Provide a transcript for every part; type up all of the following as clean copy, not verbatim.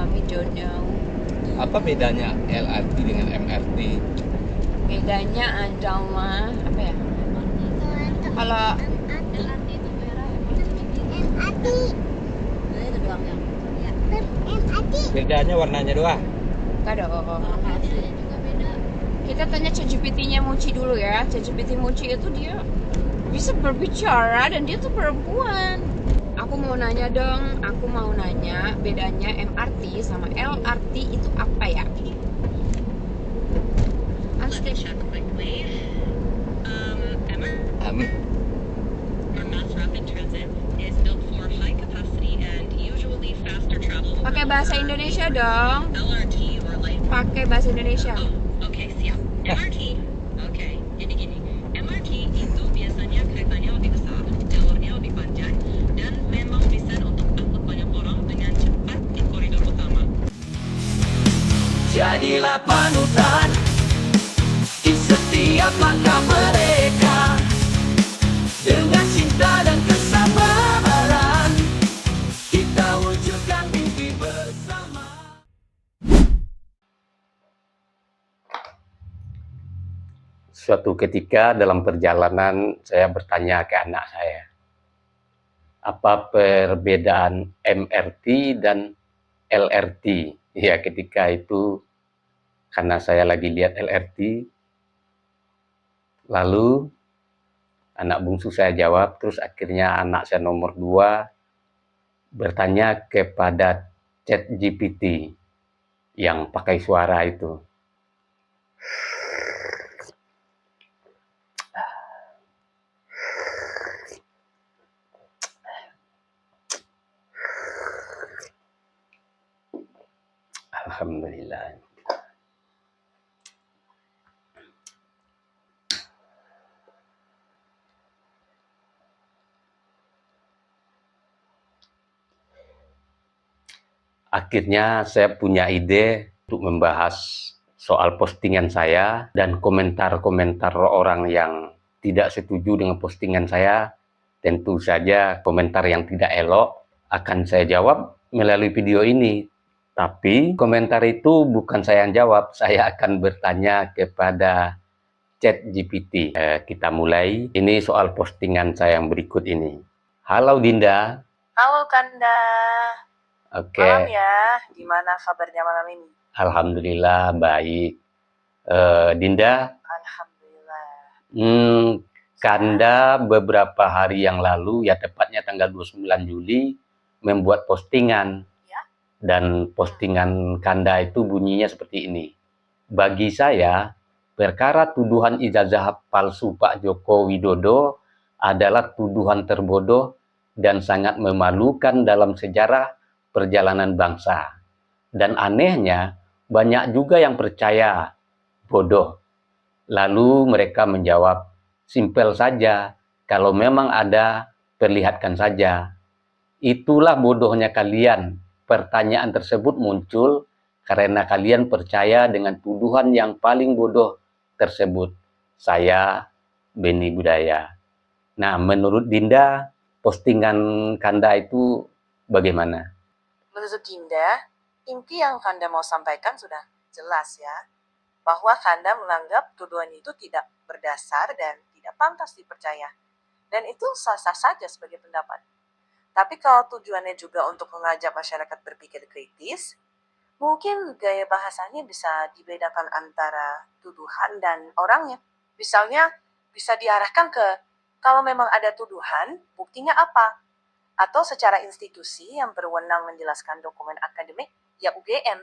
mommy don't know. Apa bedanya LRT dengan MRT? Bedanya adalah apa ya? Kalau LRT itu merah, MRT itu doangnya. Ya. Bedanya warnanya doang. enggak dong. Lokasinya juga beda. Kita tanya ChatGPT-nya Mochi dulu ya. ChatGPT Mochi itu dia bisa berbicara dan dia tuh perempuan. Aku mau nanya dong, bedanya MRT sama LRT itu apa ya? Let me check quickly. Mass Rapid Transit is built for high capacity and usually faster travel. Pakai bahasa Indonesia dong. LRT or light. Pakai bahasa Indonesia. Oh, okay, siap. MRT. Okay, jadi gini. MRT itu biasanya keretanya lebih besar, jalurnya lebih panjang, dan memang desain untuk angkut banyak orang dengan cepat di koridor utama. Jadilah panutan di setiap langkah mereka, dengan cinta dan kesabaran kita wujudkan mimpi bersama. Suatu ketika dalam perjalanan saya bertanya ke anak saya, apa perbedaan MRT dan LRT? Ya, ketika itu karena saya lagi lihat LRT, lalu anak bungsu saya jawab, terus akhirnya anak saya nomor 2 bertanya kepada ChatGPT yang pakai suara itu. Alhamdulillah. Akhirnya saya punya ide untuk membahas soal postingan saya dan komentar-komentar orang yang tidak setuju dengan postingan saya. Tentu saja komentar yang tidak elok akan saya jawab melalui video ini. Tapi komentar itu bukan saya yang jawab, saya akan bertanya kepada ChatGPT. Kita mulai. Ini soal postingan saya yang berikut ini. Halo Dinda. Halo Kanda. Oke. Malam ya, gimana kabarnya malam ini? Alhamdulillah baik. Dinda, Alhamdulillah. Kanda beberapa hari yang lalu, ya tepatnya tanggal 29 Juli, membuat postingan. Ya. Dan postingan Kanda itu bunyinya seperti ini. Bagi saya, perkara tuduhan ijazah palsu Pak Joko Widodo adalah tuduhan terbodoh dan sangat memalukan dalam sejarah perjalanan bangsa. Dan anehnya, banyak juga yang percaya bodoh. Lalu mereka menjawab, simpel saja, kalau memang ada, perlihatkan saja. Itulah bodohnya kalian. Pertanyaan tersebut muncul karena kalian percaya dengan tuduhan yang paling bodoh tersebut. Saya, Beni Budaya. Nah, menurut Dinda, postingan Kanda itu bagaimana? Menurut Dinda, inti yang Kanda mau sampaikan sudah jelas ya. Bahwa Kanda menganggap tuduhan itu tidak berdasar dan tidak pantas dipercaya. Dan itu sah-sah saja sebagai pendapat. Tapi kalau tujuannya juga untuk mengajak masyarakat berpikir kritis, mungkin gaya bahasanya bisa dibedakan antara tuduhan dan orangnya. Misalnya, bisa diarahkan ke, kalau memang ada tuduhan, buktinya apa? Atau secara institusi yang berwenang menjelaskan dokumen akademik, ya UGM.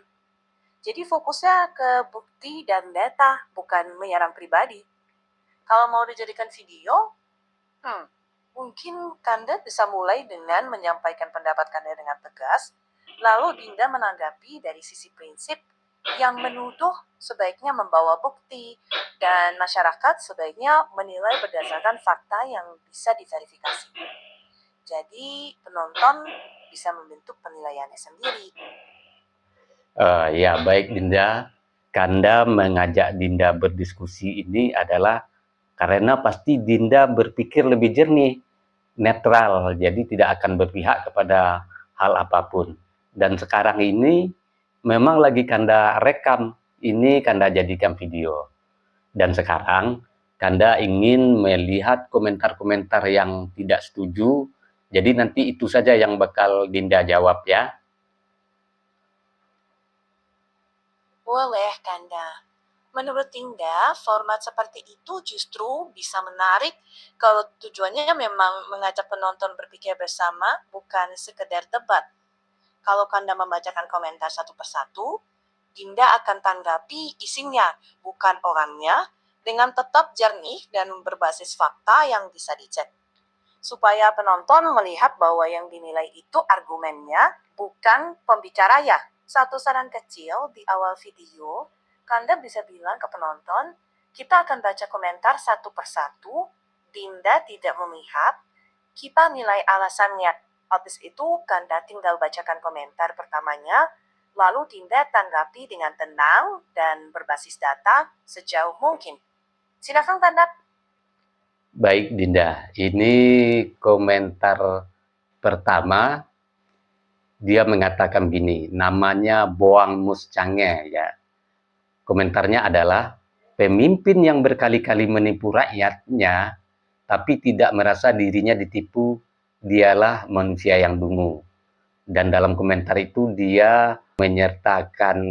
Jadi fokusnya ke bukti dan data, bukan menyerang pribadi. Kalau mau dijadikan video, mungkin Kanda bisa mulai dengan menyampaikan pendapat Kanda dengan tegas, lalu Dinda menanggapi dari sisi prinsip yang menuduh sebaiknya membawa bukti, dan masyarakat sebaiknya menilai berdasarkan fakta yang bisa diverifikasi. Jadi penonton bisa membentuk penilaiannya sendiri. Ya, baik Dinda. Kanda mengajak Dinda berdiskusi ini adalah karena pasti Dinda berpikir lebih jernih, netral, jadi tidak akan berpihak kepada hal apapun. Dan sekarang ini memang lagi Kanda rekam, ini Kanda jadikan video. Dan sekarang Kanda ingin melihat komentar-komentar yang tidak setuju, jadi nanti itu saja yang bakal Dinda jawab ya. Boleh, Kanda. Menurut Dinda, format seperti itu justru bisa menarik kalau tujuannya memang mengajak penonton berpikir bersama, bukan sekedar debat. Kalau Kanda membacakan komentar satu persatu, Dinda akan tanggapi isinya, bukan orangnya, dengan tetap jernih dan berbasis fakta yang bisa dicek. Supaya penonton melihat bahwa yang dinilai itu argumennya, bukan pembicaranya. Satu saran kecil di awal video, Kanda bisa bilang ke penonton, kita akan baca komentar satu persatu, Dinda tidak memihak, kita nilai alasannya. Habis itu Kanda tinggal bacakan komentar pertamanya, lalu Dinda tanggapi dengan tenang dan berbasis data sejauh mungkin. Silakan Kanda. Baik Dinda, ini komentar pertama, dia mengatakan gini, namanya Boang Muscange ya. Komentarnya adalah, pemimpin yang berkali-kali menipu rakyatnya, tapi tidak merasa dirinya ditipu, dialah manusia yang dungu. Dan dalam komentar itu dia menyertakan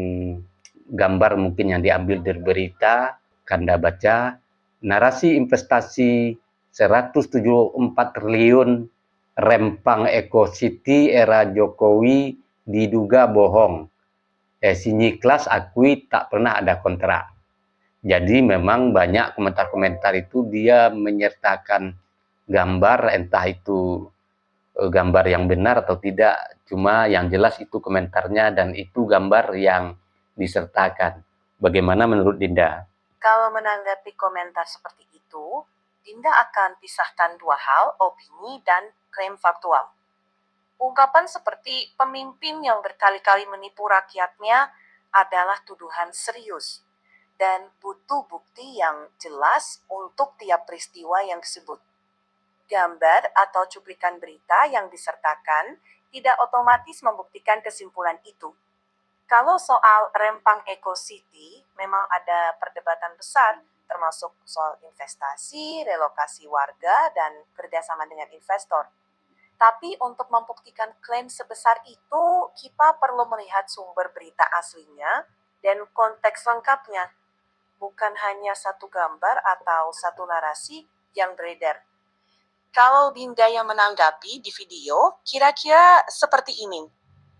gambar mungkin yang diambil dari berita, Kanda baca, narasi investasi 174 triliun Rempang Eco City era Jokowi diduga bohong. Sinyiklas akui tak pernah ada kontrak. Jadi memang banyak komentar-komentar itu dia menyertakan gambar, entah itu gambar yang benar atau tidak. Cuma yang jelas itu komentarnya dan itu gambar yang disertakan. Bagaimana menurut Dinda? Kalau menanggapi komentar seperti itu, Dinda akan pisahkan dua hal, opini dan klaim faktual. Ungkapan seperti pemimpin yang berkali-kali menipu rakyatnya adalah tuduhan serius dan butuh bukti yang jelas untuk tiap peristiwa yang disebut. Gambar atau cuplikan berita yang disertakan tidak otomatis membuktikan kesimpulan itu. Kalau soal Rempang Eco City, memang ada perdebatan besar, termasuk soal investasi, relokasi warga, dan kerjasama dengan investor. Tapi untuk membuktikan klaim sebesar itu, kita perlu melihat sumber berita aslinya dan konteks lengkapnya. Bukan hanya satu gambar atau satu narasi yang beredar. Kalau Dinda yang menanggapi di video, kira-kira seperti ini.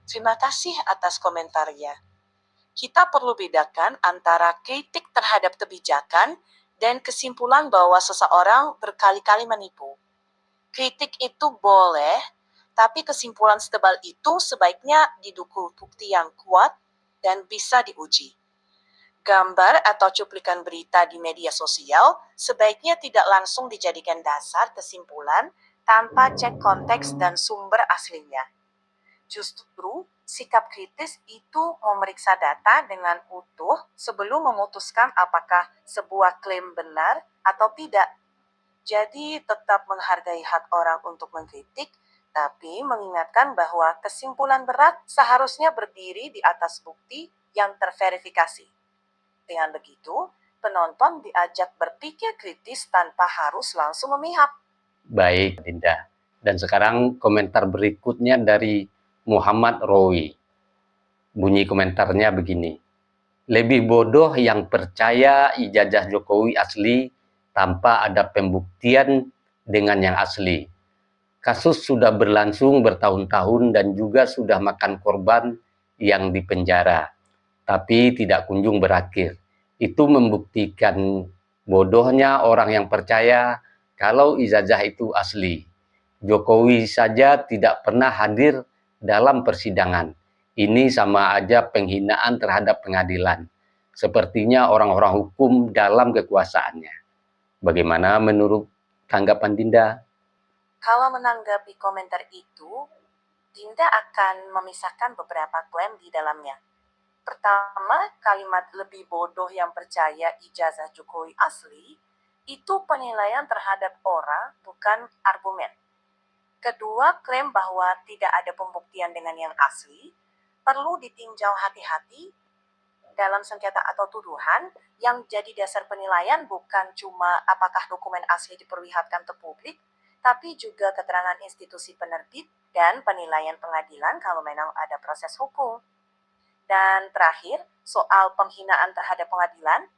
Terima kasih atas komentarnya. Kita perlu bedakan antara kritik terhadap kebijakan dan kesimpulan bahwa seseorang berkali-kali menipu. Kritik itu boleh, tapi kesimpulan setebal itu sebaiknya didukung bukti yang kuat dan bisa diuji. Gambar atau cuplikan berita di media sosial sebaiknya tidak langsung dijadikan dasar kesimpulan tanpa cek konteks dan sumber aslinya. Justru, sikap kritis itu memeriksa data dengan utuh sebelum memutuskan apakah sebuah klaim benar atau tidak. Jadi tetap menghargai hak orang untuk mengkritik, tapi mengingatkan bahwa kesimpulan berat seharusnya berdiri di atas bukti yang terverifikasi. Dengan begitu, penonton diajak berpikir kritis tanpa harus langsung memihak. Baik, Dinda. Dan sekarang komentar berikutnya dari Muhammad Rowi. Bunyi komentarnya begini. Lebih bodoh yang percaya ijazah Jokowi asli tanpa ada pembuktian dengan yang asli. Kasus sudah berlangsung bertahun-tahun dan juga sudah makan korban yang dipenjara, tapi tidak kunjung berakhir. Itu membuktikan bodohnya orang yang percaya kalau ijazah itu asli. Jokowi saja tidak pernah hadir dalam persidangan. Ini sama aja penghinaan terhadap pengadilan. Sepertinya orang-orang hukum dalam kekuasaannya. Bagaimana menurut tanggapan Dinda? Kalau menanggapi komentar itu, Dinda akan memisahkan beberapa klaim di dalamnya. Pertama, kalimat lebih bodoh yang percaya ijazah Jokowi asli, itu penilaian terhadap orang, bukan argumen. Kedua, klaim bahwa tidak ada pembuktian dengan yang asli, perlu ditinjau hati-hati dalam sengketa atau tuduhan. Yang jadi dasar penilaian bukan cuma apakah dokumen asli diperlihatkan ke publik, tapi juga keterangan institusi penerbit dan penilaian pengadilan kalau memang ada proses hukum. Dan terakhir, soal penghinaan terhadap pengadilan,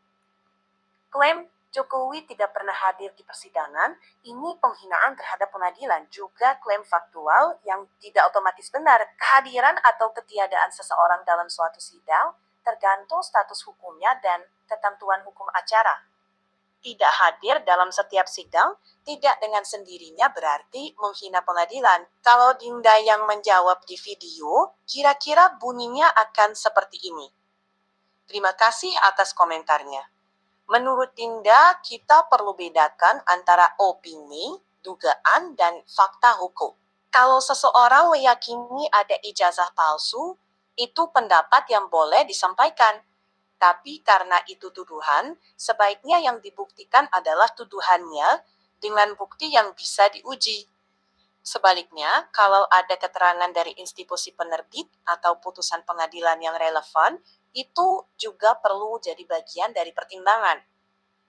klaim Jokowi tidak pernah hadir di persidangan, ini penghinaan terhadap pengadilan, juga klaim faktual yang tidak otomatis benar. Kehadiran atau ketiadaan seseorang dalam suatu sidang tergantung status hukumnya dan ketentuan hukum acara. Tidak hadir dalam setiap sidang tidak dengan sendirinya berarti menghina pengadilan. Kalau Dinda yang menjawab di video, kira-kira bunyinya akan seperti ini. Terima kasih atas komentarnya. Menurut Dinda, kita perlu bedakan antara opini, dugaan, dan fakta hukum. Kalau seseorang meyakini ada ijazah palsu, itu pendapat yang boleh disampaikan. Tapi karena itu tuduhan, sebaiknya yang dibuktikan adalah tuduhannya dengan bukti yang bisa diuji. Sebaliknya, kalau ada keterangan dari institusi penerbit atau putusan pengadilan yang relevan, itu juga perlu jadi bagian dari pertimbangan.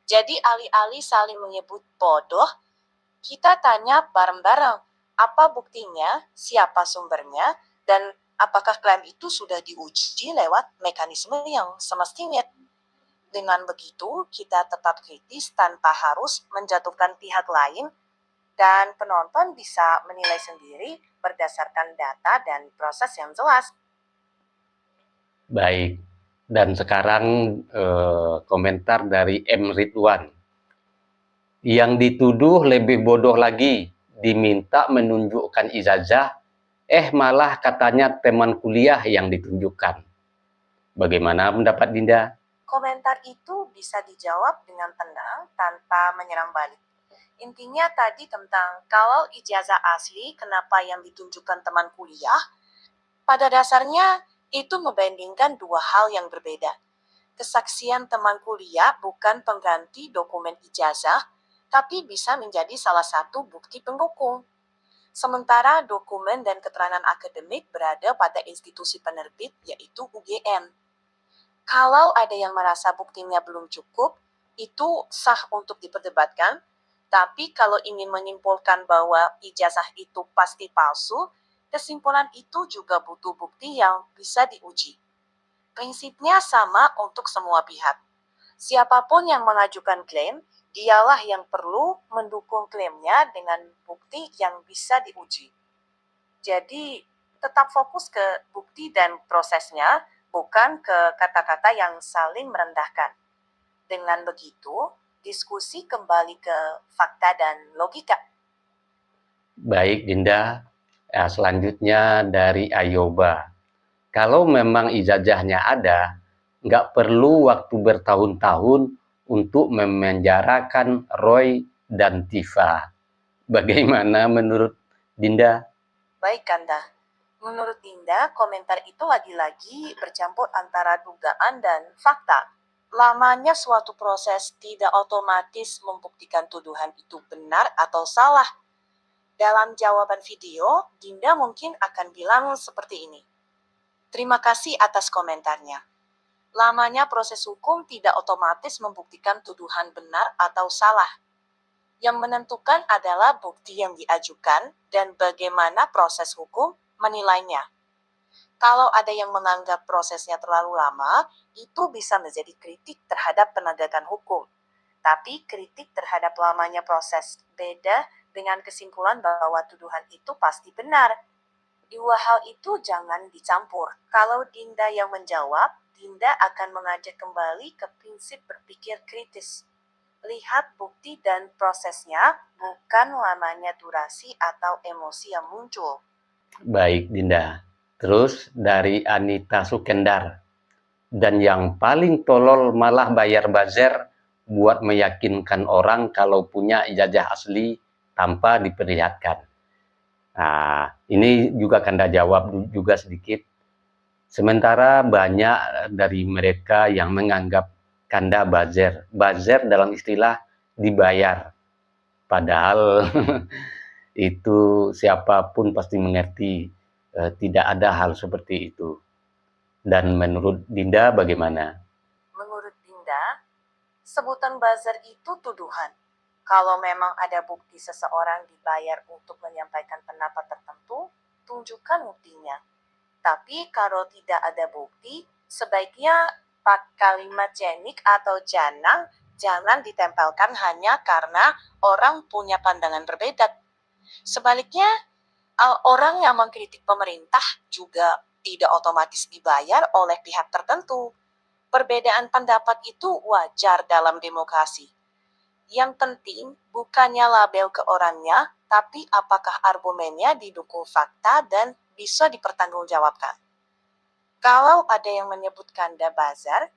Jadi alih-alih saling menyebut bodoh, kita tanya bareng-bareng, apa buktinya, siapa sumbernya, dan apakah klaim itu sudah diuji lewat mekanisme yang semestinya. Dengan begitu, kita tetap kritis tanpa harus menjatuhkan pihak lain, dan penonton bisa menilai sendiri berdasarkan data dan proses yang jelas. Baik, dan sekarang komentar dari M. Ridwan. Yang dituduh lebih bodoh lagi, diminta menunjukkan ijazah, malah katanya teman kuliah yang ditunjukkan. Bagaimana pendapat Dinda? Komentar itu bisa dijawab dengan tenang tanpa menyerang balik. Intinya tadi tentang kalau ijazah asli, kenapa yang ditunjukkan teman kuliah? Pada dasarnya, itu membandingkan dua hal yang berbeda. Kesaksian teman kuliah bukan pengganti dokumen ijazah, tapi bisa menjadi salah satu bukti pendukung. Sementara dokumen dan keterangan akademik berada pada institusi penerbit, yaitu UGM. Kalau ada yang merasa buktinya belum cukup, itu sah untuk diperdebatkan, tapi kalau ingin menyimpulkan bahwa ijazah itu pasti palsu, kesimpulan itu juga butuh bukti yang bisa diuji. Prinsipnya sama untuk semua pihak. Siapapun yang mengajukan klaim, dialah yang perlu mendukung klaimnya dengan bukti yang bisa diuji. Jadi, tetap fokus ke bukti dan prosesnya, bukan ke kata-kata yang saling merendahkan. Dengan begitu, diskusi kembali ke fakta dan logika. Baik, Dinda. Selanjutnya dari Ayoba. Kalau memang ijazahnya ada, nggak perlu waktu bertahun-tahun untuk memenjarakan Roy dan Tifa. Bagaimana menurut Dinda? Baik, Kanda. Menurut Dinda, komentar itu lagi-lagi bercampur antara dugaan dan fakta. Lamanya suatu proses tidak otomatis membuktikan tuduhan itu benar atau salah. Dalam jawaban video, Dinda mungkin akan bilang seperti ini. Terima kasih atas komentarnya. Lamanya proses hukum tidak otomatis membuktikan tuduhan benar atau salah. Yang menentukan adalah bukti yang diajukan dan bagaimana proses hukum menilainya. Kalau ada yang menganggap prosesnya terlalu lama, itu bisa menjadi kritik terhadap penegakan hukum. Tapi kritik terhadap lamanya proses beda dengan kesimpulan bahwa tuduhan itu pasti benar. Dua hal itu jangan dicampur. Kalau Dinda yang menjawab, Dinda akan mengajak kembali ke prinsip berpikir kritis. Lihat bukti dan prosesnya, bukan lamanya durasi atau emosi yang muncul. Baik, Dinda. Terus dari Anita Sukendar. Dan yang paling tolol malah bayar buzzer buat meyakinkan orang kalau punya ijazah asli tanpa diperlihatkan. Nah, ini juga Kanda jawab juga sedikit. Sementara banyak dari mereka yang menganggap Kanda buzzer. Buzzer dalam istilah dibayar. Padahal itu siapapun pasti mengerti tidak ada hal seperti itu. Dan menurut Dinda bagaimana? Menurut Dinda, sebutan buzzer itu tuduhan. Kalau memang ada bukti seseorang dibayar untuk menyampaikan pendapat tertentu, tunjukkan buktinya. Tapi kalau tidak ada bukti, sebaiknya kalimat jenik atau jangan ditempelkan hanya karena orang punya pandangan berbeda. Sebaliknya, orang yang mengkritik pemerintah juga tidak otomatis dibayar oleh pihak tertentu. Perbedaan pendapat itu wajar dalam demokrasi. Yang penting bukannya label ke orangnya, tapi apakah argumennya didukung fakta dan bisa dipertanggungjawabkan. Kalau ada yang menyebut Kanda bazar,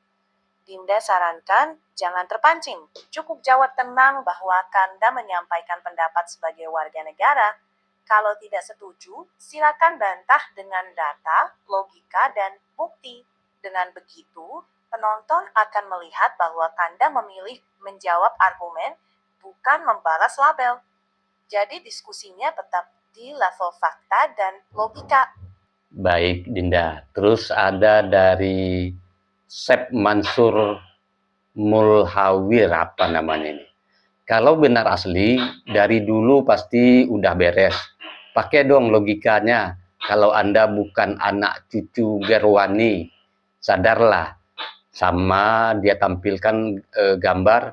Dinda sarankan jangan terpancing. Cukup jawab tenang bahwa Kanda menyampaikan pendapat sebagai warga negara. Kalau tidak setuju, silakan bantah dengan data, logika, dan bukti. Dengan begitu, penonton akan melihat bahwa Kanda memilih menjawab argumen, bukan membalas label. Jadi diskusinya tetap di level fakta dan logika. Baik Dinda, terus ada dari Sep Mansur Mulhawir apa namanya ini. Kalau benar asli, dari dulu pasti udah beres. Pakai dong logikanya, kalau Anda bukan anak cucu Gerwani, sadarlah. Sama dia tampilkan gambar,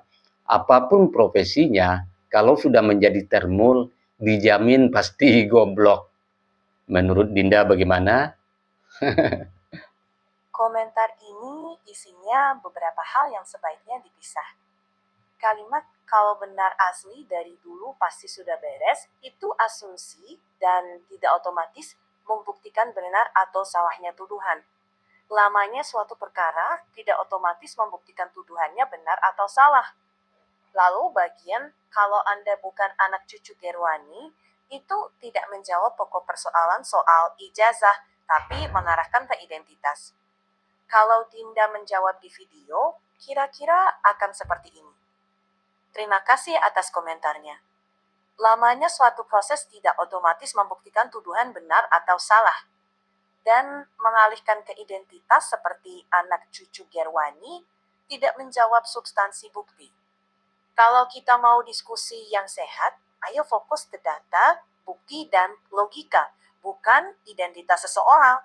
apapun profesinya, kalau sudah menjadi termul, dijamin pasti goblok. Menurut Dinda bagaimana? Komentar ini isinya beberapa hal yang sebaiknya dipisah. Kalimat kalau benar asli dari dulu pasti sudah beres, itu asumsi dan tidak otomatis membuktikan benar atau salahnya tuduhan. Lamanya suatu perkara tidak otomatis membuktikan tuduhannya benar atau salah. Lalu bagian kalau Anda bukan anak cucu Gerwani, itu tidak menjawab pokok persoalan soal ijazah, tapi mengarahkan ke identitas. Kalau Dinda menjawab di video, kira-kira akan seperti ini. Terima kasih atas komentarnya. Lamanya suatu proses tidak otomatis membuktikan tuduhan benar atau salah. Dan mengalihkan ke identitas seperti anak cucu Gerwani tidak menjawab substansi bukti. Kalau kita mau diskusi yang sehat, ayo fokus ke data, bukti, dan logika, bukan identitas seseorang.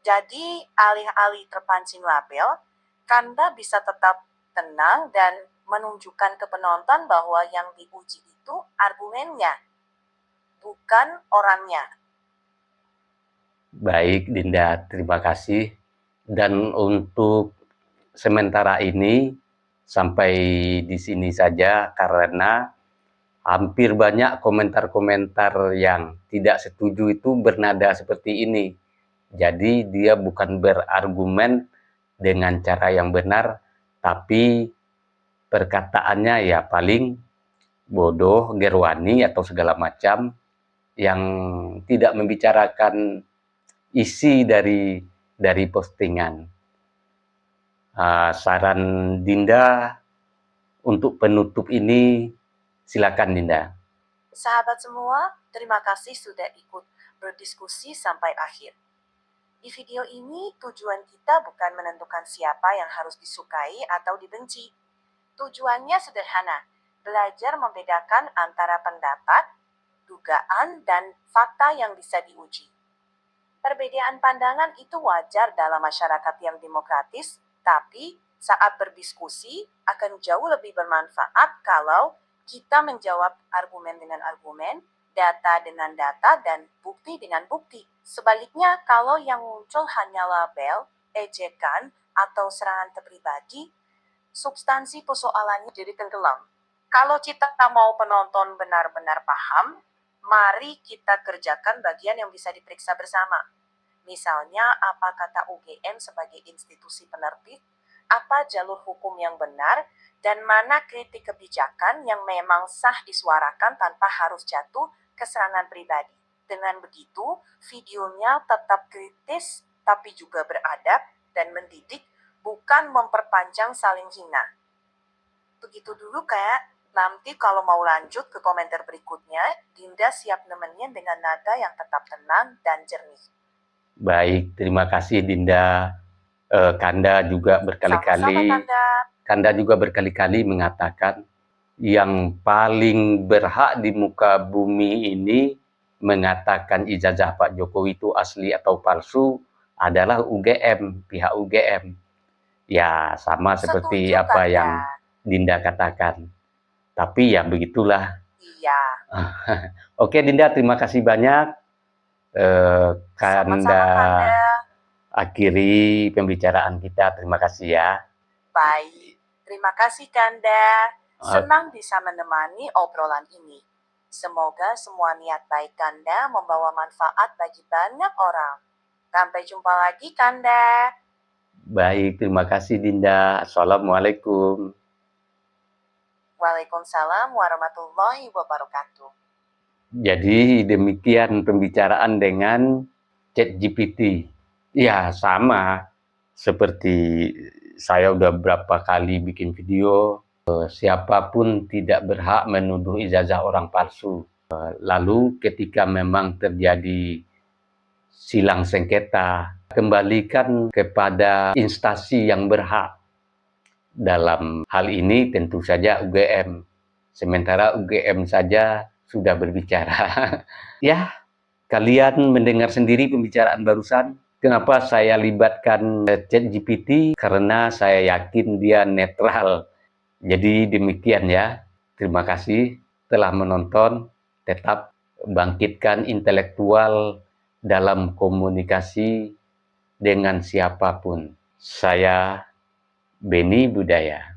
Jadi, alih-alih terpancing label, Kanda bisa tetap tenang dan menunjukkan ke penonton bahwa yang diuji itu argumennya, bukan orangnya. Baik Dinda, terima kasih. Dan untuk sementara ini sampai di sini saja karena hampir banyak komentar-komentar yang tidak setuju itu bernada seperti ini. Jadi dia bukan berargumen dengan cara yang benar, tapi perkataannya ya paling bodoh, gerwani atau segala macam yang tidak membicarakan isi dari postingan. Saran Dinda untuk penutup ini, silakan Dinda. Sahabat semua, terima kasih sudah ikut berdiskusi sampai akhir. Di video ini, tujuan kita bukan menentukan siapa yang harus disukai atau dibenci. Tujuannya sederhana, belajar membedakan antara pendapat, dugaan, dan fakta yang bisa diuji. Perbedaan pandangan itu wajar dalam masyarakat yang demokratis, tapi saat berdiskusi akan jauh lebih bermanfaat kalau kita menjawab argumen dengan argumen, data dengan data, dan bukti dengan bukti. Sebaliknya, kalau yang muncul hanya label, ejekan, atau serangan ke pribadi, substansi persoalannya jadi tenggelam. Kalau kita mau penonton benar-benar paham, mari kita kerjakan bagian yang bisa diperiksa bersama. Misalnya, apa kata UGM sebagai institusi penerbit, apa jalur hukum yang benar, dan mana kritik kebijakan yang memang sah disuarakan tanpa harus jatuh ke serangan pribadi. Dengan begitu, videonya tetap kritis, tapi juga beradab dan mendidik, bukan memperpanjang saling hina. Begitu dulu Kak. Nanti kalau mau lanjut ke komentar berikutnya, Dinda siap nemenin dengan nada yang tetap tenang dan jernih. Baik, terima kasih Dinda. Kanda juga berkali-kali mengatakan yang paling berhak di muka bumi ini mengatakan ijazah Pak Jokowi itu asli atau palsu adalah UGM, pihak UGM. Ya, sama seperti apa yang Dinda katakan. Tapi ya begitulah. Iya. Oke Dinda, terima kasih banyak. Kanda akhiri pembicaraan kita. Terima kasih ya. Baik, terima kasih Kanda. Senang bisa menemani obrolan ini. Semoga semua niat baik Kanda membawa manfaat bagi banyak orang. Sampai jumpa lagi Kanda. Baik, terima kasih Dinda. Assalamualaikum. Waalaikumsalam warahmatullahi wabarakatuh. Jadi demikian pembicaraan dengan ChatGPT. Ya sama seperti saya udah berapa kali bikin video, siapapun tidak berhak menuduh ijazah orang palsu. Lalu ketika memang terjadi silang sengketa, kembalikan kepada instansi yang berhak. Dalam hal ini tentu saja UGM. Sementara UGM saja sudah berbicara. Ya, kalian mendengar sendiri pembicaraan barusan. Kenapa saya libatkan ChatGPT? Karena saya yakin dia netral. Jadi demikian ya. Terima kasih telah menonton. Tetap bangkitkan intelektual dalam komunikasi dengan siapapun. Saya Beni Budaya.